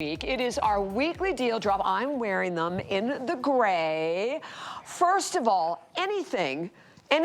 Week. It is our weekly deal drop. I'm wearing them in the gray. First of all, anything in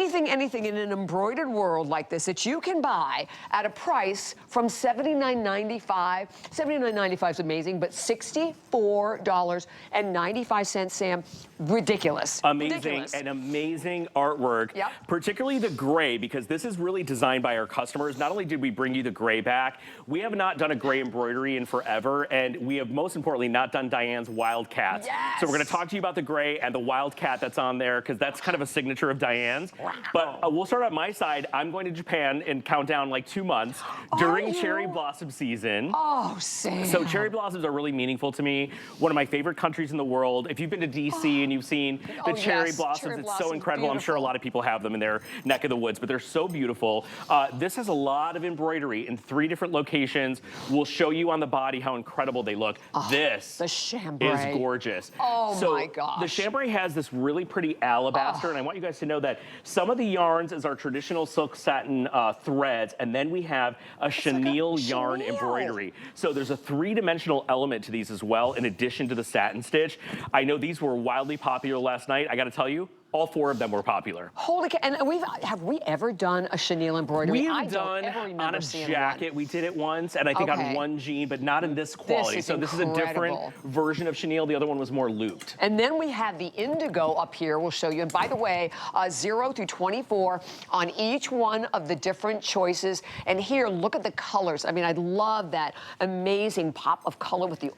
an embroidered world like this that you can buy at a price from $79.95. $79.95 is amazing, but $64.95, Sam, ridiculous. Amazing, ridiculous. and amazing artwork, Yep. Particularly the gray, because this is really designed by our customers. Not only did we bring you the gray back, we have not done a gray embroidery in forever, and we have most importantly not done Diane's Wildcats. Yes. So we're gonna talk to you about the gray and the Wildcat that's on there, because that's kind of a signature of Diane's. Wow. But we'll start on my side. I'm going to Japan and count down like 2 months during cherry blossom season. Oh, Sam. So cherry blossoms are really meaningful to me. One of my favorite countries in the world. If you've been to DC and you've seen the cherry blossoms, it's so incredible. Beautiful. I'm sure a lot of people have them in their neck of the woods, but they're so beautiful. This has a lot of embroidery in 3 different locations. We'll show you on the body how incredible they look. This the chambray is gorgeous. Oh so my gosh. The chambray has this really pretty alabaster, and I want you guys to know that some of the yarns is our traditional silk satin threads, and then we have a chenille yarn embroidery. So there's a 3-dimensional element to these as well, in addition to the satin stitch. I know these were wildly popular last night. I got to tell you, all 4 of them were popular. Holy cow! And have we ever done a chenille embroidery? We've done on a jacket. We did it once, and I think on one jean, but not in this quality. This is a different version of chenille. The other one was more looped. And then we have the indigo up here. We'll show you. And by the way, 0 through 24 on each one of the different choices. And here, look at the colors. I mean, I love that amazing pop of color with the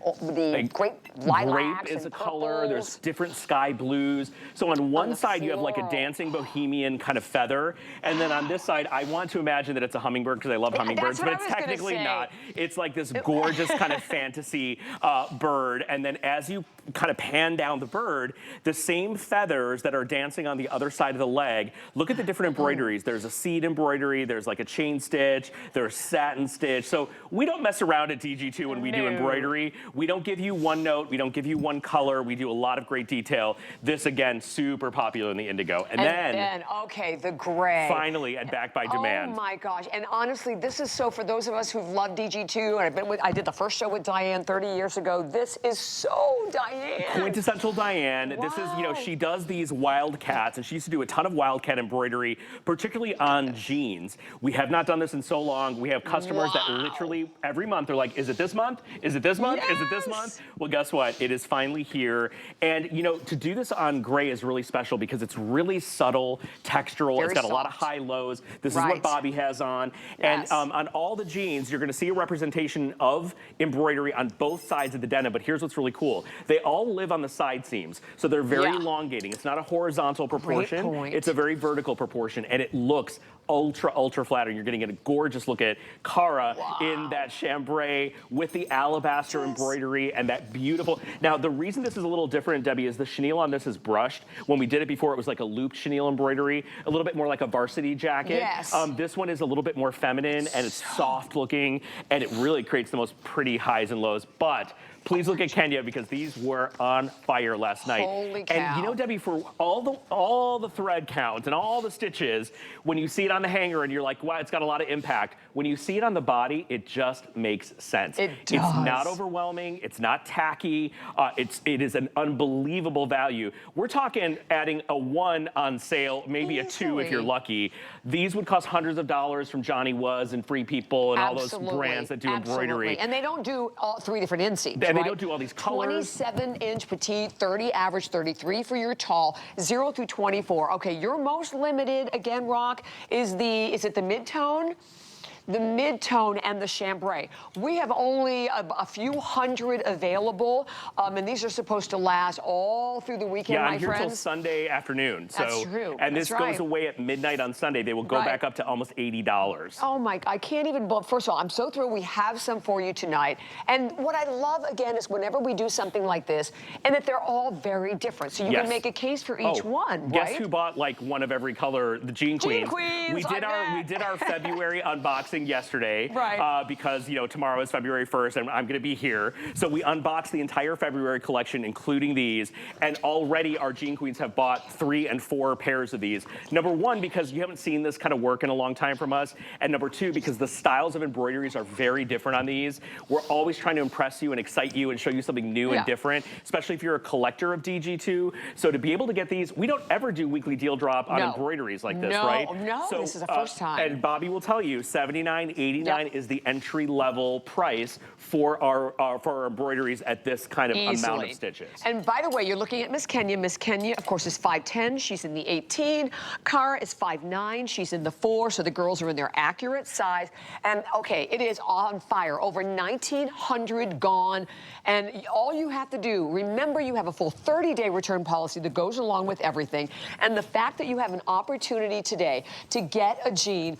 great lilacs. Grape is and a color. There's purples. different sky blues. So on one side, you have like a dancing bohemian kind of feather, and then on this side, I want to imagine that it's a hummingbird because I love hummingbirds, but it's technically not. It's like this gorgeous kind of fantasy bird, and then as you kind of pan down the bird, the same feathers that are dancing on the other side of the leg. Look at the different embroideries. There's a seed embroidery, there's like a chain stitch, there's satin stitch. So we don't mess around at DG2 when we do embroidery. We don't give you one note, we don't give you one color, we do a lot of great detail. This again, super popular in the indigo. And then okay, the gray. Finally, and back by demand. Oh my gosh, and honestly, this is so, for those of us who've loved DG2, and I did the first show with Diane 30 years ago, this is so Diane. Quintessential Diane. Wow. This is, you know, she does these Wildcats, and she used to do a ton of Wildcat embroidery, particularly on jeans. We have not done this in so long. We have customers that literally every month are like, is it this month? Is it this month? Is it this month? Well, guess what? It is finally here. And, you know, to do this on gray is really special because it's really subtle, textural. It's got a lot of high lows. This is what Bobby has on. And on all the jeans, you're going to see a representation of embroidery on both sides of the denim. But here's what's really cool. They all live on the side seams. So they're very elongating. It's not a horizontal proportion. It's a very vertical proportion. And it looks ultra flattering. You're getting a gorgeous look at Cara in that chambray with the alabaster embroidery and that beautiful. Now, the reason this is a little different, Debbie, is the chenille on this is brushed. When we did it before, it was like a looped chenille embroidery, a little bit more like a varsity jacket. This one is a little bit more feminine, and it's soft looking, and it really creates the most pretty highs and lows. But please look at Kenya, because these were on fire last night. Holy cow. And you know, Debbie, for all the thread count and all the stitches, when you see it on the hanger and you're like, wow, it's got a lot of impact. When you see it on the body, it just makes sense. It does. It's not overwhelming. It's not tacky. It is an unbelievable value. We're talking adding a 1 on sale, maybe a 2 if you're lucky. These would cost hundreds of dollars from Johnny Was and Free People and all those brands that do embroidery. And they don't do all 3 different inseams. And they don't do all these colors. 27-inch petite, 30 average, 33 for your tall, 0 through 24. Okay, your most limited, again, Rock, is it the mid-tone? The mid-tone and the chambray. We have only a few hundred available, and these are supposed to last all through the weekend, my friends. Yeah, I'm here till Sunday afternoon. That's true. And this goes away at midnight on Sunday. They will go back up to almost $80. Oh my, I can't even, first of all, I'm so thrilled we have some for you tonight. And what I love, again, is whenever we do something like this, and that they're all very different. So you can make a case for each one, right? Guess who bought like one of every color? The Jean Queens. Jean Queens, We did our February unboxing. unboxing yesterday. Right. Because, you know, tomorrow is February 1st and I'm going to be here. So we unboxed the entire February collection, including these. And already our Jean Queens have bought 3 and 4 pairs of these. Number one, because you haven't seen this kind of work in a long time from us. And number two, because the styles of embroideries are very different on these. We're always trying to impress you and excite you and show you something new and different, especially if you're a collector of DG2. So to be able to get these, we don't ever do weekly deal drop on embroideries like this, right? No, so, this is the first time. And Bobby will tell you, $79.89 is the entry-level price for our embroideries at this kind of amount of stitches. And by the way, you're looking at Miss Kenya. Miss Kenya, of course, is 5'10". She's in the 18. Cara is 5'9". She's in the 4, so the girls are in their accurate size. And, okay, it is on fire. Over 1,900 gone. And all you have to do, remember you have a full 30-day return policy that goes along with everything. And the fact that you have an opportunity today to get a jean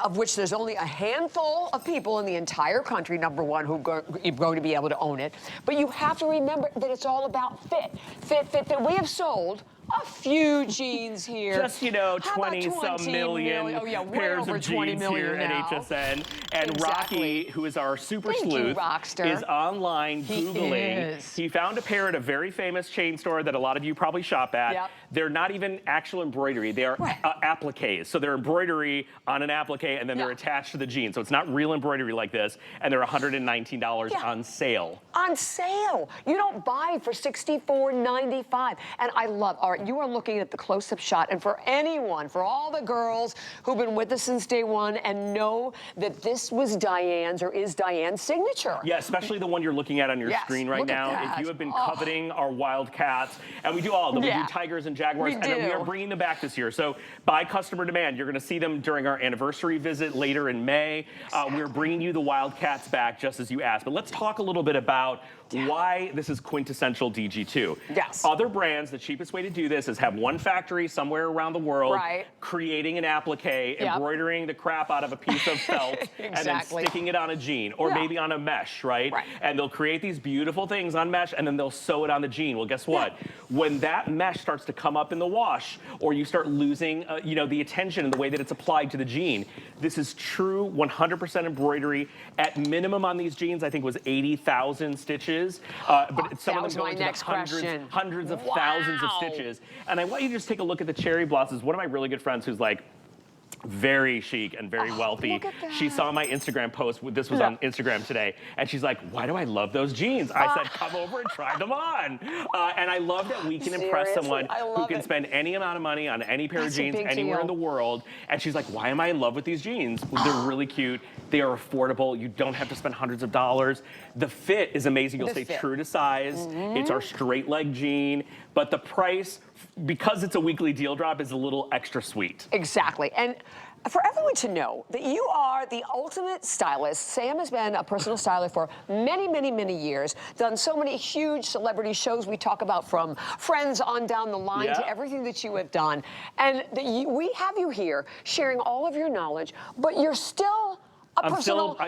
of which there's only a handful of people in the entire country, number one, who are going to be able to own it. But you have to remember that it's all about fit. Fit. We have sold a few jeans here. Just, you know, 20-some million pairs of jeans here at HSN. And Rocky, who is our super sleuth, is online Googling. He found a pair at a very famous chain store that a lot of you probably shop at. They're not even actual embroidery. They are appliques. So they're embroidery on an applique, and then they're attached to the jean. So it's not real embroidery like this. And they're $119 on sale. On sale. You don't buy for $64.95. And I love, all right, you are looking at the close-up shot. And for anyone, for all the girls who've been with us since day one and know that this was Diane's or is Diane's signature. Yeah, especially the one you're looking at on your screen right now. If you have been coveting our Wildcats, and we do all of them. We do Tigers and Jaguars, and we are bringing them back this year. So by customer demand, you're going to see them during our anniversary visit later in May. We're bringing you the Wildcats back just as you asked. But let's talk a little bit about why this is quintessential DG2. Yes. Other brands, the cheapest way to do this is have one factory somewhere around the world creating an applique, embroidering the crap out of a piece of felt, and then sticking it on a jean or maybe on a mesh, right? And they'll create these beautiful things on mesh and then they'll sew it on the jean. Well, guess what? When that mesh starts to come up in the wash or you start losing, you know, the attention and the way that it's applied to the jean, this is true 100% embroidery. At minimum on these jeans, I think was 80,000 stitches. But some of them go into the hundreds of thousands of stitches. And I want you to just take a look at the cherry blossoms. One of my really good friends who's like very chic and very wealthy. She saw my Instagram post. This was on Instagram today. And she's like, why do I love those jeans? I said, come over and try them on. And I love that we can impress someone who can spend any amount of money on any pair of jeans anywhere in the world. And she's like, why am I in love with these jeans? They're really cute. They are affordable. You don't have to spend hundreds of dollars. The fit is amazing. You'll stay true to size. It's our straight leg jean. But the price, because it's a weekly deal drop, is a little extra sweet. Exactly. And for everyone to know that you are the ultimate stylist. Sam has been a personal stylist for many, many, many years. Done so many huge celebrity shows we talk about, from Friends on down the line to everything that you have done. And we have you here sharing all of your knowledge, but you're still I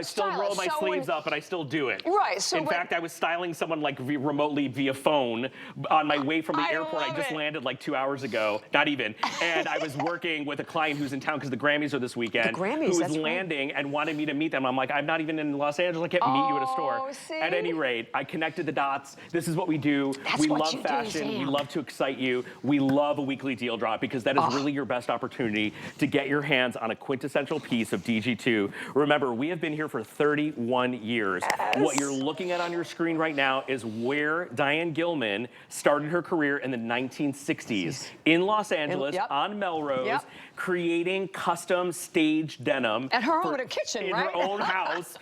still roll my sleeves up, and I still do it. Right. So in fact, I was styling someone like remotely via phone on my way from the airport. I just landed like 2 hours ago, not even. And I was working with a client who's in town because the Grammys are this weekend. The Grammys, who was landing and wanted me to meet them. I'm like, I'm not even in Los Angeles. I can't meet you at a store. See? At any rate, I connected the dots. This is what we do. We love fashion. We love to excite you. We love a weekly deal drop because that is really your best opportunity to get your hands on a quintessential piece of DG2. Remember, we have been here for 31 years. What you're looking at on your screen right now is where Diane Gilman started her career in the 1960s in Los Angeles on Melrose, creating custom staged denim. At her own kitchen, in her own house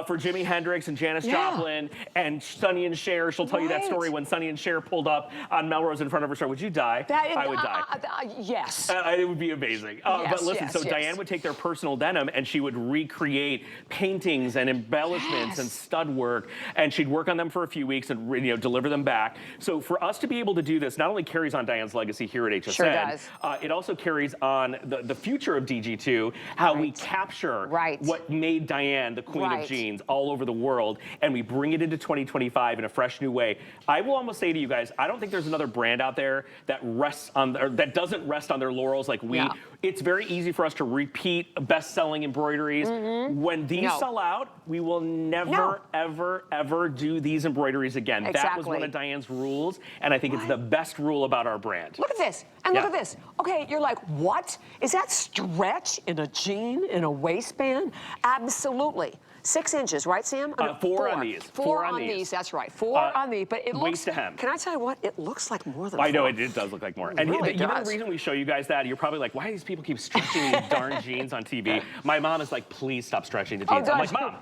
for Jimi Hendrix and Janis Joplin and Sonny and Cher. She'll tell you that story when Sonny and Cher pulled up on Melrose in front of her store. Would you die? I would die. Yes. It would be amazing. But listen, so Diane would take their personal denim and she would recreate paintings and embellishments and stud work, and she'd work on them for a few weeks and deliver them back. So for us to be able to do this not only carries on Diane's legacy here at HSN, it also carries on the future of DG2, how we capture what made Diane the queen of jeans all over the world, and we bring it into 2025 in a fresh new way. I will almost say to you guys, I don't think there's another brand out there that rests on, or that doesn't rest on their laurels like we. It's very easy for us to repeat best-selling embroideries. When these sell out, we will never, ever, ever do these embroideries again. That was one of Diane's rules, and I think it's the best rule about our brand. Look at this, and look at this. Okay, you're like, what? Is that stretch in a jean, in a waistband? Absolutely. 6 inches, right, Sam? Four on these. Four on these, that's right. Four on these, but it looks... Waist to hem. Can I tell you what? It looks like more than 4. I know, it does look like more. And really you know the reason we show you guys that? You're probably like, why do these people keep stretching these darn jeans on TV? My mom is like, please stop stretching the jeans. I'm like, Mom,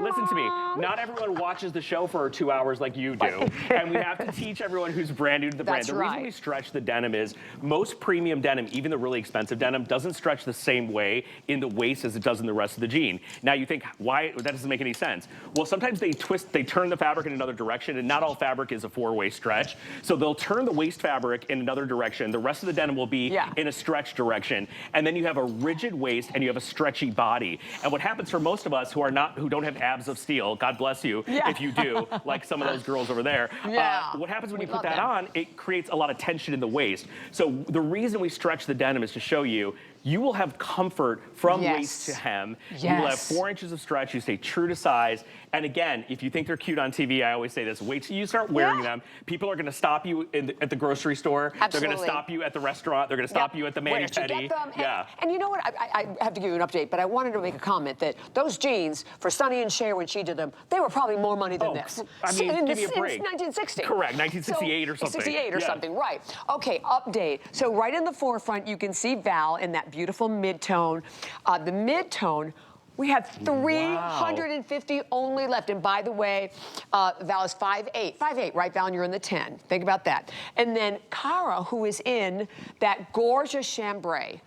listen to me. Not everyone watches the show for 2 hours like you do. And we have to teach everyone who's brand new to the brand. The reason we stretch the denim is most premium denim, even the really expensive denim, doesn't stretch the same way in the waist as it does in the rest of the jean. Now you think, why? That doesn't make any sense. Well, sometimes they turn the fabric in another direction, and not all fabric is a 4-way stretch. So they'll turn the waist fabric in another direction. The rest of the denim will be in a stretch direction. And then you have a rigid waist and you have a stretchy body. And what happens for most of us who don't have abs of steel, God bless you if you do, like some of those girls over there. What happens when you put that on, it creates a lot of tension in the waist. So the reason we stretch the denim is to show you, you will have comfort from waist to hem. You will have 4 inches of stretch. You stay true to size. And again, if you think they're cute on TV, I always say this, wait till you start wearing them. People are going to stop you at the grocery store. They're going to stop you at the restaurant. They're going to stop you at the mani-pedi. And you know what? I have to give you an update, but I wanted to make a comment that those jeans, for Sunny and Cher when she did them, they were probably more money than this. I mean, give me a break. 1960. Correct, 1968 or something. 68 or something, right. Okay, update. So right in the forefront, you can see Val in that beautiful mid-tone. The mid-tone, we have 350 only left. And by the way, Val is 5'8". 5'8", right, Val? And you're in the 10. Think about that. And then Cara, who is in that gorgeous chambray.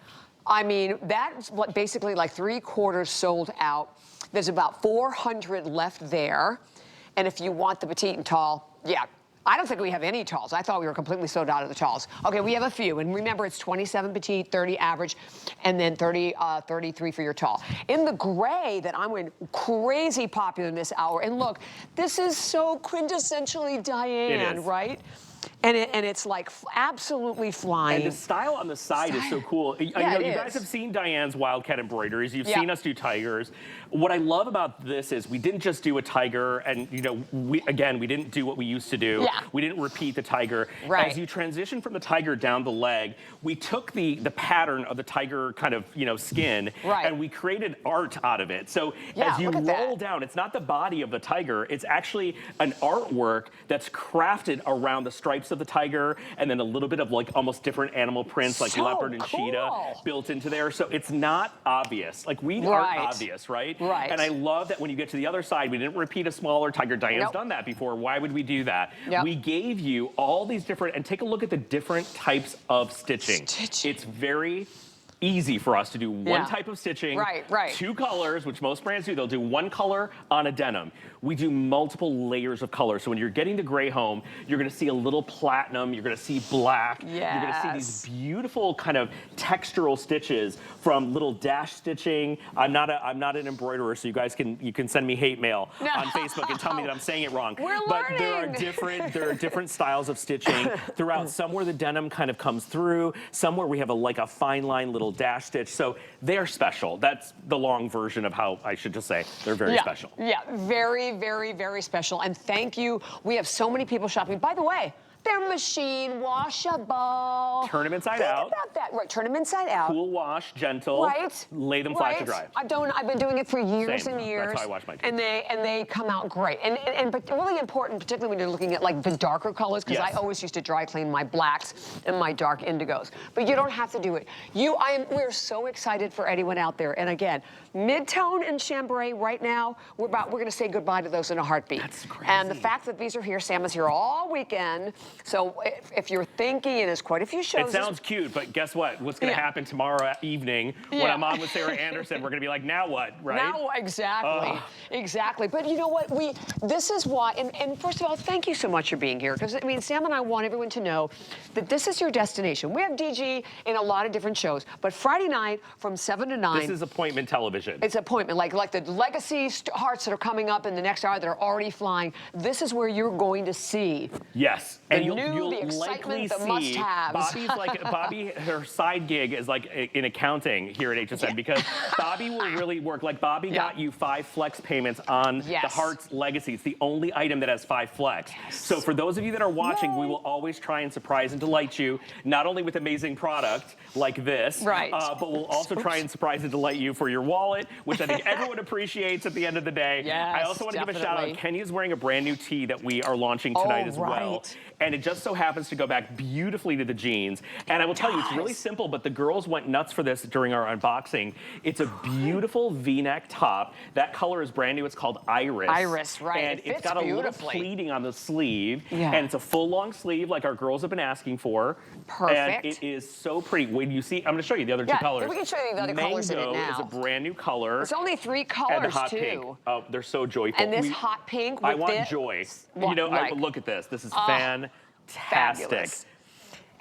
I mean, that's what basically like 3/4 sold out. There's about 400 left there. And if you want the petite and tall, I don't think we have any talls. I thought we were completely sold out of the talls. Okay, we have a few. And remember, it's 27 petite, 30 average, and then 33 for your tall. In the gray that I'm wearing, crazy popular in this hour. And look, this is so quintessentially Diane, right? And it's like absolutely flying. And the style on the side is so cool. You guys have seen Diane's Wildcat embroideries. You've seen us do tigers. What I love about this is we didn't just do a tiger, and we didn't do what we used to do. We didn't repeat the tiger. As you transition from the tiger down the leg, we took the pattern of the tiger kind of skin, and we created art out of it. So as you roll down, it's not the body of the tiger. It's actually an artwork that's crafted around the stripes of the tiger, and then a little bit of like almost different animal prints like leopard and cheetah built into there. So it's not obvious. Like we aren't obvious, right? And I love that when you get to the other side, we didn't repeat a smaller tiger. Diane's done that before. Why would we do that? We gave you all these different, and take a look at the different types of stitching. It's very easy for us to do one type of stitching, 2 colors, which most brands do. They'll do 1 color on a denim. We do multiple layers of color. So when you're getting the gray home, you're going to see a little platinum. You're going to see black. You're going to see these beautiful kind of textural stitches from little dash stitching. I'm not an embroiderer, so you guys can send me hate mail on Facebook and tell me that I'm saying it wrong. But there are different styles of stitching throughout. Some where the denim kind of comes through. Some where we have like a fine line little dash stitch. So they're special. That's the long version of how I should just say they're very special. Very, very, very special. And thank you. We have so many people shopping. By the way, they're machine washable. Turn them inside out. Think about that. Right, turn them inside out. Cool wash, gentle. Lay them flat to dry. I've been doing it for years and years. That's how I wash my jeans. And they come out great. But really important, particularly when you're looking at like the darker colors, because I always used to dry clean my blacks and my dark indigos. But you don't have to do it. We're so excited for anyone out there. And again, mid-tone and chambray right now, we're going to say goodbye to those in a heartbeat. That's crazy. And the fact that these are here, Sam is here all weekend. So if you're thinking, and there's quite a few shows. It sounds cute, but guess what? What's going to happen tomorrow evening when I'm on with Sarah Anderson? We're going to be like, now what, right? Now, exactly. But you know what? This is why, and first of all, thank you so much for being here. Because, I mean, Sam and I want everyone to know that this is your destination. We have DG in a lot of different shows, but Friday night from 7 to 9. This is appointment television. It's appointment, like the legacy hearts that are coming up in the next hour that are already flying. This is where you're going to see. Yes. And new, the excitement, the must-haves. Bobby, her side gig is like in accounting here at HSN because Bobby will really work. Like Bobby got you 5 flex payments on the Heart's Legacy. It's the only item that has 5 flex. So for those of you that are watching, we will always try and surprise and delight you, not only with amazing product like this, but we'll also try and surprise and delight you for your wallet, which I think everyone appreciates at the end of the day. I also want to give a shout out. Kenya's wearing a brand new tee that we are launching tonight as well. And it just so happens to go back beautifully to the jeans. And I will tell you, it's really simple, but the girls went nuts for this during our unboxing. It's a beautiful V-neck top. That color is brand new. It's called Iris. Iris, And it's got a little pleating on the sleeve. And it's a full long sleeve like our girls have been asking for. And it is so pretty. When you see, I'm going to show you the other 2 colors. We can show you the other colors in it now. Mango is a brand new color. It's only 3 colors, and the hot too. Pink. Oh, they're so joyful. And this hot pink with I want joy. You know, look at this. This is fantastic. Fabulous.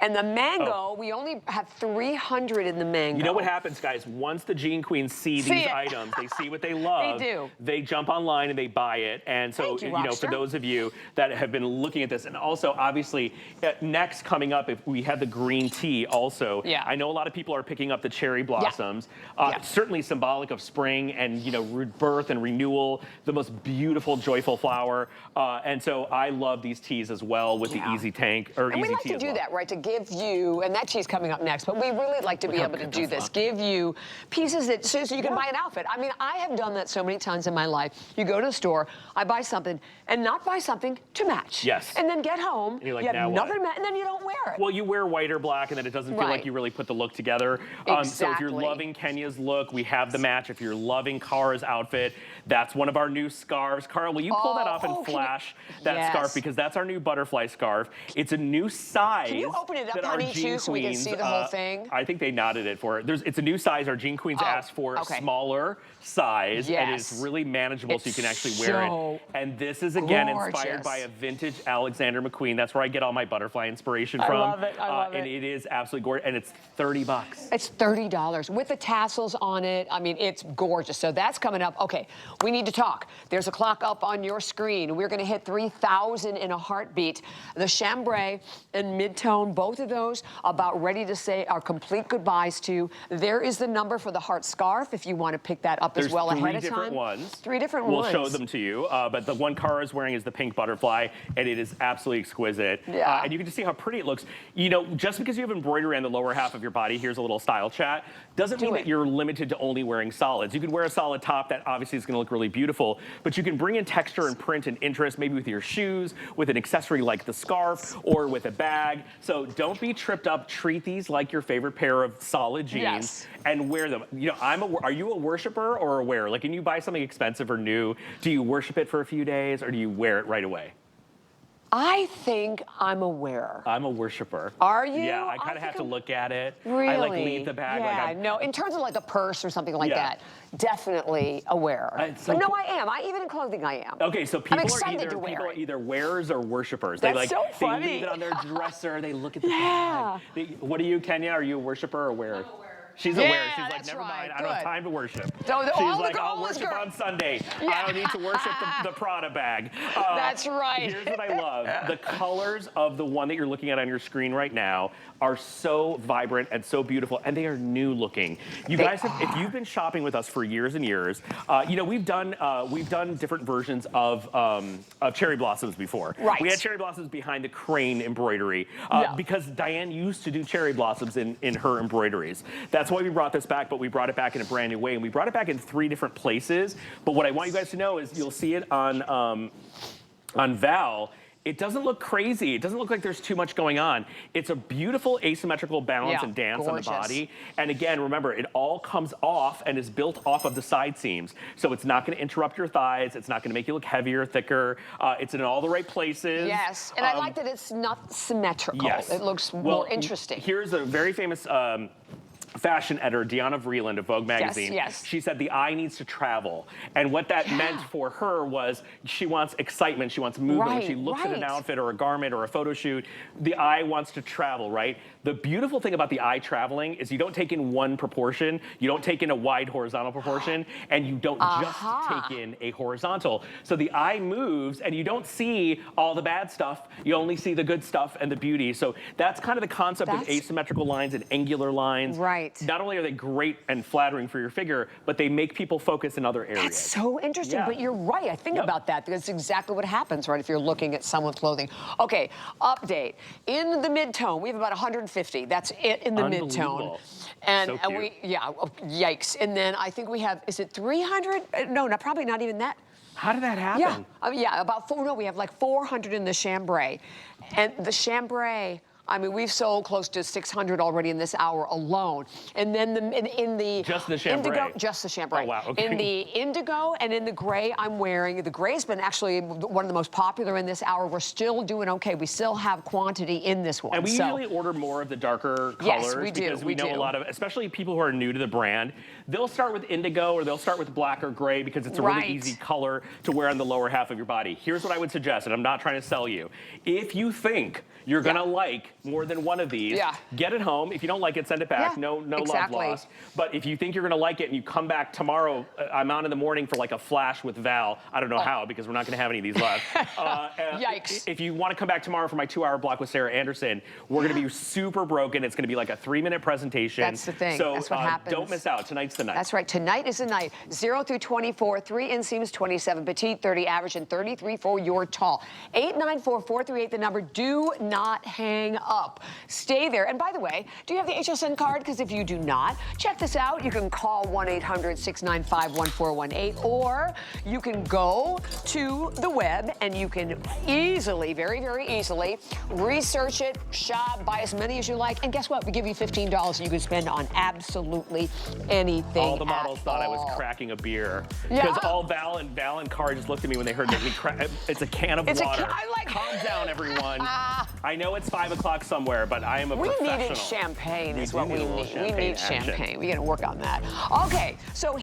And the mango, we only have 300 in the mango. You know what happens, guys? Once the Jean Queens see these items, they see what they love. They do. They jump online and they buy it. And so, you know, for those of you that have been looking at this, and also, obviously, next coming up, if we have the green tea also. I know a lot of people are picking up the cherry blossoms. Certainly symbolic of spring and, you know, rebirth and renewal, the most beautiful, joyful flower. And so I love these teas as well with the Easy Tank, or and Easy we like Tea to as do well. that, right? To give you, and that tea's coming up next, but we really like to be able to do this. Give you pieces that, so you can buy an outfit. I mean, I have done that so many times in my life. You go to the store, I buy something, and not buy something to match. And then get home, and you're like, you have now nothing, and then you don't wear it. Well, you wear white or black, and then it doesn't feel like you really put the look together. So if you're loving Kenya's look, we have the match. If you're loving Kara's outfit, that's one of our new scarves. Kara, will you pull that off and flash that scarf? Because that's our new butterfly scarf. It's a new size. Can you open it up, honey, too, so we can see the whole thing? I think they knotted it for it. It's a new size. Our Jean Queens asked for a smaller size, and it's really manageable, so you can actually wear it. And this is, again, inspired by a vintage Alexander McQueen. That's where I get all my butterfly inspiration from. I love it. I love it. And it is absolutely gorgeous, and it's $30. It's $30 with the tassels on it. I mean, it's gorgeous. So that's coming up. Okay, we need to talk. There's a clock up on your screen. We're going to hit 3,000 in a heartbeat. The chambray and mid-tone, both of those about ready to say our complete goodbyes to. There is the number for the heart scarf if you want to pick that up as well ahead of time. There's 3 different ones. 3 different ones. We'll show them to you. But the one Kara is wearing is the pink butterfly, and it is absolutely exquisite. And you can just see how pretty it looks. You know, just because you have embroidery on the lower half of your body, here's a little style chat, doesn't mean that you're limited to only wearing solids. You could wear a solid top that obviously is going to look really beautiful, but you can bring in texture and print and interest, maybe with your shoes, with an accessory like the scarf, or with a bag. So don't be tripped up. Treat these like your favorite pair of solid jeans and wear them. You know, are you a worshiper or a wearer? Like, when you buy something expensive or new, do you worship it for a few days or do you wear it right away? I think I'm a wearer. I'm a worshiper. Are you? Yeah, I kind of have to look at it. Really? I like leave the bag. Yeah, no, in terms of like a purse or something like that, definitely a wearer. But no, I am. Even in clothing, I am. Okay, so people are either wearers or worshipers. That's so funny. They leave it on their dresser. They look at the bag. What are you, Kenya? Are you a worshiper or a wearer? I'm a wearer. She's a wearer. She's like, never mind. I don't have time to worship. She's like, I'll worship on Sunday. I don't need to worship the Prada bag. That's right. Here's what I love. The colors of the one that you're looking at on your screen right now are so vibrant and so beautiful, and they are new looking. You guys, if you've been shopping with us for years and years, you know, we've done different versions of cherry blossoms before. We had cherry blossoms behind the crane embroidery because Diane used to do cherry blossoms in her embroideries. That's why we brought this back, but we brought it back in a brand new way, and we brought it back in 3 different places. But what I want you guys to know is you'll see it on Val. It doesn't look crazy. It doesn't look like there's too much going on. It's a beautiful asymmetrical balance and dance on the body. And again, remember, it all comes off and is built off of the side seams. So it's not going to interrupt your thighs. It's not going to make you look heavier, thicker. It's in all the right places. Yes, and I like that it's not symmetrical. It looks more interesting. Here's a very famous fashion editor, Deanna Vreeland of Vogue magazine, yes. she said the eye needs to travel. And what that meant for her was she wants excitement, she wants movement. When she looks at an outfit or a garment or a photo shoot, the eye wants to travel, right? The beautiful thing about the eye traveling is you don't take in one proportion, you don't take in a wide horizontal proportion, and you don't just take in a horizontal. So the eye moves and you don't see all the bad stuff, you only see the good stuff and the beauty. So that's kind of the concept of asymmetrical lines and angular lines. Right. Not only are they great and flattering for your figure, but they make people focus in other areas. That's so interesting, but you're right. I think about that because it's exactly what happens, right, if you're looking at someone's clothing. Okay, update. In the mid-tone, we have about 150. That's it in the mid-tone. And, so and yikes. And then I think we have, is it 300? No, probably not even that. How did that happen? Yeah, about we have like 400 in the chambray. And the chambray, I mean, we've sold close to 600 already in this hour alone. And then in the just the chambray. Indigo, just the chambray. Oh, wow. Okay. In the indigo and in the gray, I'm wearing. The gray's been actually one of the most popular in this hour. We're still doing okay. We still have quantity in this one. And we usually order more of the darker colors because we know a lot of, especially people who are new to the brand, they'll start with indigo or they'll start with black or gray because it's a really easy color to wear on the lower half of your body. Here's what I would suggest, and I'm not trying to sell you. If you think you're gonna like more than one of these, get it home. If you don't like it, send it back. No love lost. But if you think you're gonna like it and you come back tomorrow, I'm on in the morning for like a flash with Val. I don't know how because we're not gonna have any of these left. Yikes. If you wanna come back tomorrow for my 2-hour block with Sarah Anderson, we're gonna be super broken. It's gonna be like a 3-minute presentation. That's the thing. So that's what happens. Don't miss out. Tonight's the night. That's right. Tonight is the night. 0 through 24, 3 inseams, 27 petite, 30 average, and 33 for your tall. 894-438, the number. Do not hang up. Stay there. And by the way, do you have the HSN card? Because if you do not, check this out. You can call 1-800-695-1418, or you can go to the web and you can easily, very, very easily, research it, shop, buy as many as you like. And guess what? We give you $15 you can spend on absolutely anything. All the models thought I was cracking a beer. Because all Val and Cara just looked at me when they heard that we it's a can of water. Calm down, everyone. I know it's 5 o'clock somewhere, but I am a professional. We needed champagne is what we need. We need need champagne. We got to work on that. Okay, so